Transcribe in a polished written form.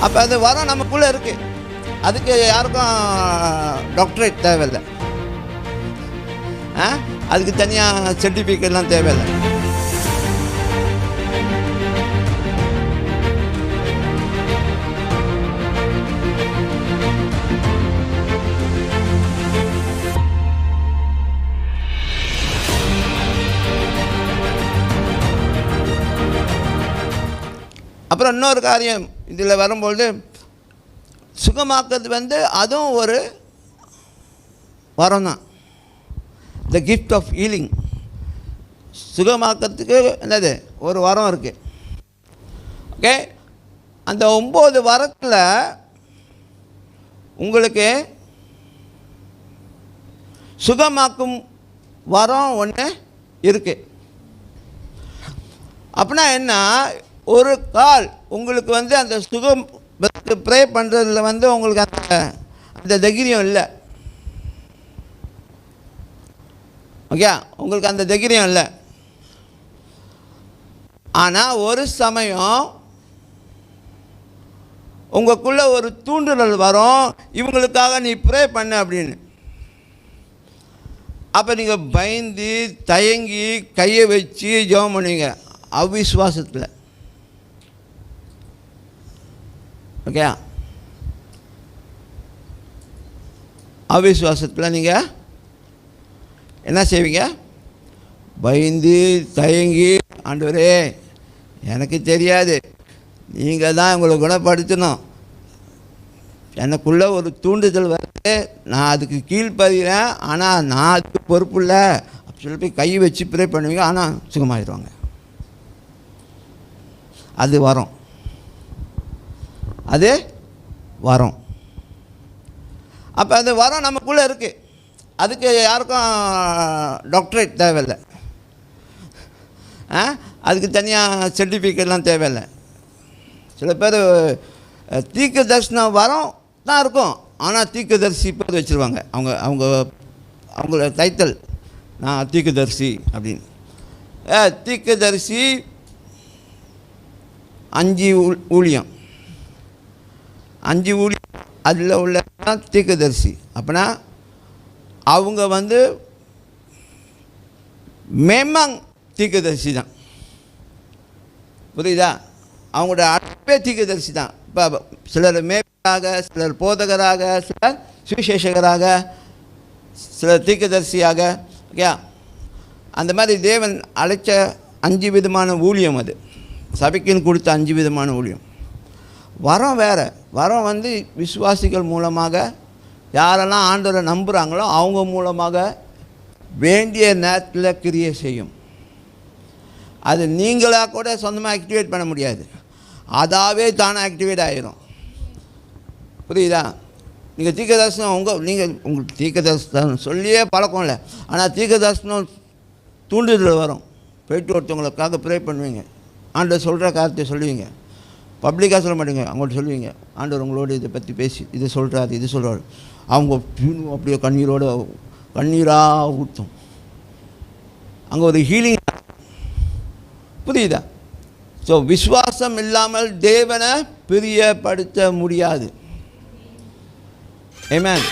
அப்போ அது வரம் நமக்குள்ளே இருக்குது. அதுக்கு யாருக்கும் டாக்டரேட் தேவையில்லை, அதுக்கு தனியாக சர்டிஃபிகேட்லாம் தேவையில்லை. அப்புறம் இன்னொரு காரியம் இதில் வரும்பொழுது, சுகமாக்குறது அதுவும் ஒரு வரம் தான். The gift of healing. சுகமாக்கிறதுக்கு என்னது ஒரு வரம் இருக்குது. ஓகே, அந்த 9 வரத்தில் உங்களுக்கு சுகமாக்கும் வரம் ஒன்று இருக்குது. அப்படின்னா என்ன, ஒரு கால் உங்களுக்கு அந்த சுகம் ப்ரே பண்ணுறதுல உங்களுக்கு அந்த தைரியம் இல்லை. ஓகே, உங்களுக்கு அந்த தைரியம் இல்லை. ஆனால் ஒரு சமயம் உங்களுக்குள்ள ஒரு தூண்டுதல் வரும், இவங்களுக்காக நீ ப்ரே பண்ண அப்படின்னு. அப்போ நீங்கள் பயந்து தயங்கி கையை வச்சு ஜெபம் பண்ணுவீங்க அவிசுவாசத்தில். ஓகே, அவிசுவாசத்தில் நீங்கள் என்ன செய்வீங்க? பயந்து தயங்கி, ஆண்டவரே எனக்கு தெரியாது, நீங்கள் தான் உங்களை குணப்படுத்தணும், எனக்குள்ளே ஒரு தூண்டுதல் வருது, நான் அதுக்கு கீழ்ப்படுகிறேன், ஆனால் நான் அதுக்கு பொறுப்பு இல்லை அப்படி சொல்லி போய் கை வச்சு ப்ரே பண்ணுவீங்க. ஆனால் சுகமாகிடுவாங்க. அது வரும், அது வரும். அப்போ அது வரம் நமக்குள்ளே இருக்குது. அதுக்கு யாருக்கும் டாக்டரேட் தேவையில்லை, அதுக்கு தனியாக சர்டிஃபிகேட்லாம் தேவையில்லை. சில பேர் தீர்க்க தரிசனம் வரம் தான் இருக்கும், ஆனால் தீர்க்கதரிசி பேர் வச்சுருவாங்க. அவங்கள டைட்டில் நான் தீர்க்கதரிசி அப்படின்னு. தீர்க்கதரிசி 5 ஊழியம், 5 ஊழியம் அதில் உள்ள தீர்க்கதரிசி. அப்படின்னா அவங்க மேமாங் தீர்க்கதரிசி தான். புரியுதா? அவங்களோட அழைப்பே தீர்க்கதரிசி தான். இப்போ சிலர் மேய்ப்பராக, சிலர் போதகராக, சிலர் சுவிசேஷகராக, சிலர் தீர்க்கதரிசியாக. ஓகே, அந்த மாதிரி தேவன் அழைச்ச 5 விதமான ஊழியம். அது சபைக்குன்னு கொடுத்த 5 விதமான ஊழியம். வரம் வேறு. வரம் விசுவாசிகள் மூலமாக யாரெல்லாம் ஆண்டவரை நம்புகிறாங்களோ அவங்க மூலமாக வேண்டிய நேரத்தில் கிரியை செய்யும். அது நீங்களாக கூட சொந்தமாக ஆக்டிவேட் பண்ண முடியாது, அதாவே தானே ஆக்டிவேட் ஆகிடும். புரியுதா? நீங்கள் தீர்க்கதரிசனம் உங்களுக்கு தீர்க்கதரிசனம் சொல்லியே பழக்கம் இல்லை, ஆனால் தீர்க்கதரிசனம் தூண்டுதல் வரும். போய்ட்டு ஒருத்தவங்களுக்காக ப்ரே பண்ணுவீங்க, ஆண்டவர் சொல்கிற காரியத்தை சொல்லுவீங்க. பப்ளிக்காக சொல்ல மாட்டீங்க, அவங்கள்ட்ட சொல்லுவீங்க, ஆண்டவர் உங்களோடு இதை பற்றி பேசி இது சொல்கிறாரு இது சொல்கிறாரு. அவங்க அப்படியே கண்ணீராக ஊற்றும். அங்கே ஒரு ஹீலிங். புரியுதா? ஸோ விசுவாசம் இல்லாமல் தேவனை பிரியப்படுத்த முடியாது. ஆமென்.